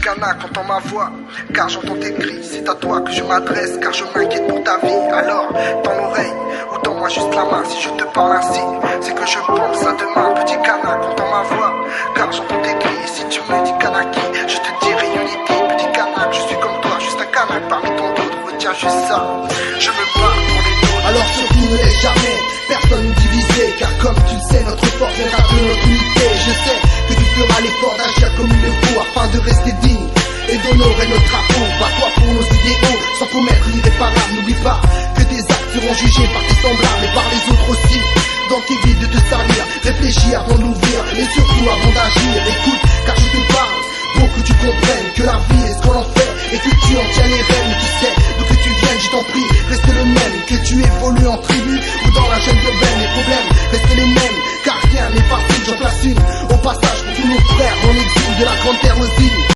canac, entends ma voix, car j'entends tes cris. C'est à toi que je m'adresse, car je m'inquiète pour ta vie. Alors, tends l'oreille, ou tends-moi juste la main. Si je te parle ainsi, c'est que je pense à demain. Petit canac, entends ma voix, car j'entends tes cris. Et si tu me dis canaki, je te dirai unity. Petit canac, je suis comme toi, juste un canac parmi tant d'autres. Retiens juste ça, je me bats pour les autres. Alors surtout ne laisse jamais personne nous diviser, car comme tu le sais, notre force viendra de notre unité. Je sais que tu feras l'effort d'agir comme il le faut afin de rester digne et d'honorer notre drapeau. Bats-toi pour nos idéaux sans commettre l'irréparable. N'oublie pas que tes actes seront jugés par tes semblables et par les autres aussi. Donc évite de te salir, réfléchis avant de l'ouvrir et surtout avant d'agir. Écoute, car je te parle pour que tu comprennes que la vie est ce qu'on en fait et que tu en tiens les rênes. Tu sais d'où que tu viennes, je t'en prie, reste le même. Que tu évolues en tribu ou dans la jungle urbaine, les problèmes restent les mêmes, car rien n'est facile. J'en place une au passage pour tous nos frères en exil de la grande terre aux îles.